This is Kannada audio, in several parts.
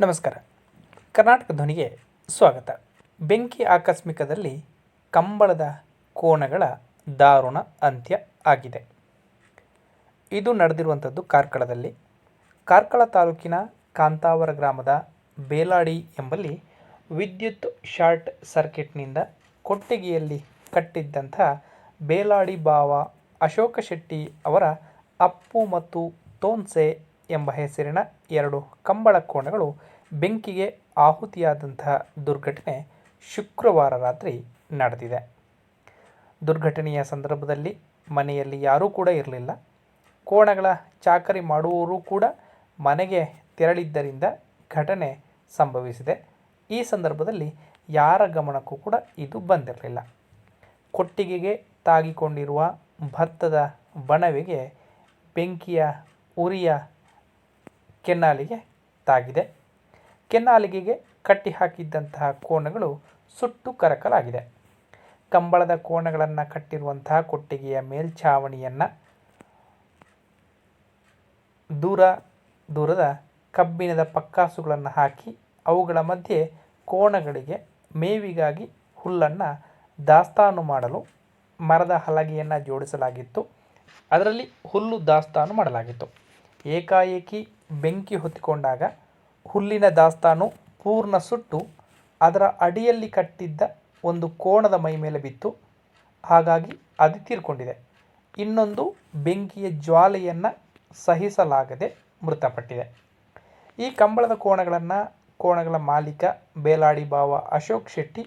ನಮಸ್ಕಾರ. ಕರ್ನಾಟಕ ಧ್ವನಿಗೆ ಸ್ವಾಗತ. ಬೆಂಕಿ ಆಕಸ್ಮಿಕದಲ್ಲಿ ಕಂಬಳದ ಕೋಣಗಳ ದಾರುಣ ಅಂತ್ಯ ಆಗಿದೆ. ಇದು ನಡೆದಿರುವಂಥದ್ದು ಕಾರ್ಕಳದಲ್ಲಿ. ಕಾರ್ಕಳ ತಾಲೂಕಿನ ಕಾಂತಾವರ ಗ್ರಾಮದ ಬೇಲಾಡಿ ಎಂಬಲ್ಲಿ ವಿದ್ಯುತ್ ಶಾರ್ಟ್ ಸರ್ಕ್ಯೂಟ್ನಿಂದ ಕೊಟ್ಟಿಗೆಯಲ್ಲಿ ಕಟ್ಟಿದ್ದಂಥ ಬೇಲಾಡಿ ಬಾವ ಅಶೋಕ ಶೆಟ್ಟಿ ಅವರ ಅಪ್ಪು ಮತ್ತು ತೋನ್ಸೆ ಎಂಬ ಹೆಸರಿನ 2 ಕಂಬಳ ಕೋಣಗಳು ಬೆಂಕಿಗೆ ಆಹುತಿಯಾದಂತಹ ದುರ್ಘಟನೆ ಶುಕ್ರವಾರ ರಾತ್ರಿ ನಡೆದಿದೆ. ದುರ್ಘಟನೆಯ ಸಂದರ್ಭದಲ್ಲಿ ಮನೆಯಲ್ಲಿ ಯಾರೂ ಕೂಡ ಇರಲಿಲ್ಲ. ಕೋಣಗಳ ಚಾಕರಿ ಮಾಡುವವರು ಕೂಡ ಮನೆಗೆ ತೆರಳಿದ್ದರಿಂದ ಘಟನೆ ಸಂಭವಿಸಿದೆ. ಈ ಸಂದರ್ಭದಲ್ಲಿ ಯಾರ ಗಮನಕ್ಕೂ ಕೂಡ ಇದು ಬಂದಿರಲಿಲ್ಲ. ಕೊಟ್ಟಿಗೆಗೆ ತಾಗಿಕೊಂಡಿರುವ ಭತ್ತದ ಬಣವೆಗೆ ಬೆಂಕಿಯ ಉರಿಯ ಕೆನ್ನಾಲಿಗೆ ತಾಗಿದೆ. ಕೆನ್ನಾಲಿಗೆಗೆ ಕಟ್ಟಿಹಾಕಿದ್ದಂತಹ ಕೋಣಗಳು ಸುಟ್ಟು ಕರಕಲಾಗಿದೆ. ಕಂಬಳದ ಕೋಣಗಳನ್ನು ಕಟ್ಟಿರುವಂತಹ ಕೊಟ್ಟಿಗೆಯ ಮೇಲ್ಛಾವಣಿಯನ್ನು ದೂರದ ಕಬ್ಬಿಣದ ಪಕ್ಕಾಸುಗಳನ್ನು ಹಾಕಿ ಅವುಗಳ ಮಧ್ಯೆ ಕೋಣಗಳಿಗೆ ಮೇವಿಗಾಗಿ ಹುಲ್ಲನ್ನು ದಾಸ್ತಾನು ಮಾಡಲು ಮರದ ಹಲಗೆಯನ್ನು ಜೋಡಿಸಲಾಗಿತ್ತು. ಅದರಲ್ಲಿ ಹುಲ್ಲು ದಾಸ್ತಾನು ಮಾಡಲಾಗಿತ್ತು. ಏಕಾಏಕಿ ಬೆಂಕಿ ಹೊತ್ತಿಕೊಂಡಾಗ ಹುಲ್ಲಿನ ದಾಸ್ತಾನು ಪೂರ್ಣ ಸುಟ್ಟು ಅದರ ಅಡಿಯಲ್ಲಿ ಕಟ್ಟಿದ್ದ ಒಂದು ಕೋಣದ ಮೈ ಮೇಲೆ ಬಿತ್ತು. ಹಾಗಾಗಿ ಅದು ತೀರ್ಕೊಂಡಿದೆ. ಇನ್ನೊಂದು ಬೆಂಕಿಯ ಜ್ವಾಲೆಯನ್ನು ಸಹಿಸಲಾಗದೆ ಮೃತಪಟ್ಟಿದೆ. ಈ ಕಂಬಳದ ಕೋಣಗಳ ಮಾಲೀಕ ಬೇಲಾಡಿ ಬಾವ ಅಶೋಕ್ ಶೆಟ್ಟಿ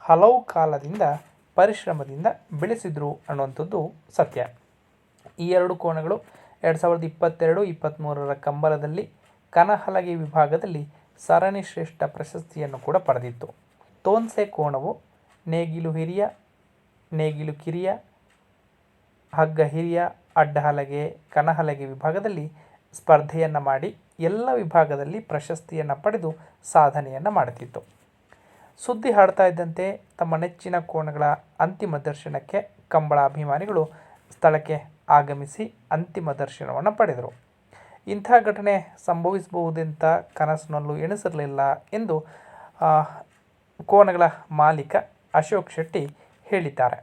ಹಲವು ಕಾಲದಿಂದ ಪರಿಶ್ರಮದಿಂದ ಬೆಳೆಸಿದ್ರು ಅನ್ನುವಂಥದ್ದು ಸತ್ಯ. ಈ 2 ಕೋಣಗಳು 2022-23 ಕಂಬಳದಲ್ಲಿ ಕನಹಲಗೆ ವಿಭಾಗದಲ್ಲಿ ಸರಣಿ ಶ್ರೇಷ್ಠ ಪ್ರಶಸ್ತಿಯನ್ನು ಕೂಡ ಪಡೆದಿತ್ತು. ತೋನ್ಸೆ ಕೋಣವು ನೇಗಿಲು ಹಿರಿಯ, ನೇಗಿಲು ಕಿರಿಯ, ಹಗ್ಗ ಹಿರಿಯ, ಅಡ್ಡಹಲಗೆ, ಕನಹಲಗೆ ವಿಭಾಗದಲ್ಲಿ ಸ್ಪರ್ಧೆಯನ್ನು ಮಾಡಿ ಎಲ್ಲ ವಿಭಾಗದಲ್ಲಿ ಪ್ರಶಸ್ತಿಯನ್ನು ಪಡೆದು ಸಾಧನೆಯನ್ನು ಮಾಡುತ್ತಿತ್ತು. ಸುದ್ದಿ ಹಾಡ್ತಾ ಇದ್ದಂತೆ ತಮ್ಮ ನೆಚ್ಚಿನ ಕೋಣಗಳ ಅಂತಿಮ ದರ್ಶನಕ್ಕೆ ಕಂಬಳ ಅಭಿಮಾನಿಗಳು ಸ್ಥಳಕ್ಕೆ ಆಗಮಿಸಿ ಅಂತಿಮ ದರ್ಶನವನ್ನು ಪಡೆದರು. ಇಂಥ ಘಟನೆ ಸಂಭವಿಸಬಹುದೆಂತ ಕನಸಿನಲ್ಲೂ ಎಣಿಸಿರಲಿಲ್ಲ ಎಂದು ಕೋಣಗಳ ಮಾಲೀಕ ಅಶೋಕ್ ಶೆಟ್ಟಿ ಹೇಳಿದ್ದಾರೆ.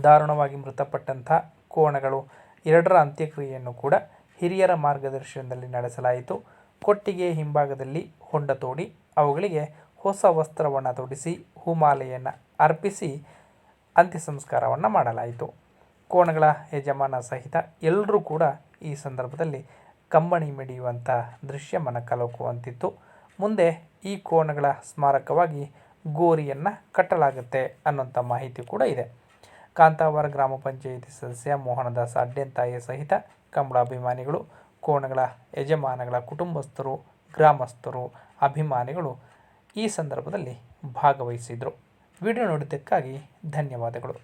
ದಾರುಣವಾಗಿ ಮೃತಪಟ್ಟಂಥ ಕೋಣಗಳು 2ರ ಅಂತ್ಯಕ್ರಿಯೆಯನ್ನು ಕೂಡ ಹಿರಿಯರ ಮಾರ್ಗದರ್ಶನದಲ್ಲಿ ನಡೆಸಲಾಯಿತು. ಕೊಟ್ಟಿಗೆ ಹಿಂಭಾಗದಲ್ಲಿ ಹೊಂಡ ತೋಡಿ ಅವುಗಳಿಗೆ ಹೊಸ ವಸ್ತ್ರವನ್ನು ತೊಡಿಸಿ ಹೂಮಾಲೆಯನ್ನು ಅರ್ಪಿಸಿ ಅಂತ್ಯ ಸಂಸ್ಕಾರವನ್ನು ಮಾಡಲಾಯಿತು. ಕೋಣಗಳ ಯಜಮಾನ ಸಹಿತ ಎಲ್ಲರೂ ಕೂಡ ಈ ಸಂದರ್ಭದಲ್ಲಿ ಕಂಬನಿ ಮಿಡಿಯುವಂಥ ದೃಶ್ಯ ಮನಕಲಕುವಂತಿತ್ತು. ಮುಂದೆ ಈ ಕೋಣಗಳ ಸ್ಮಾರಕವಾಗಿ ಗೋರಿಯನ್ನು ಕಟ್ಟಲಾಗುತ್ತೆ ಅನ್ನೋಂಥ ಮಾಹಿತಿ ಕೂಡ ಇದೆ. ಕಾಂತಾವರ ಗ್ರಾಮ ಪಂಚಾಯಿತಿ ಸದಸ್ಯ ಮೋಹನದಾಸ ಅಡ್ಡೆಂತಾಯ ಸಹಿತ ಕಂಬಳ ಅಭಿಮಾನಿಗಳು, ಕೋಣಗಳ ಯಜಮಾನಗಳ ಕುಟುಂಬಸ್ಥರು, ಗ್ರಾಮಸ್ಥರು, ಅಭಿಮಾನಿಗಳು ಈ ಸಂದರ್ಭದಲ್ಲಿ ಭಾಗವಹಿಸಿದರು. ವಿಡಿಯೋ ನೋಡಿದ್ದಕ್ಕಾಗಿ ಧನ್ಯವಾದಗಳು.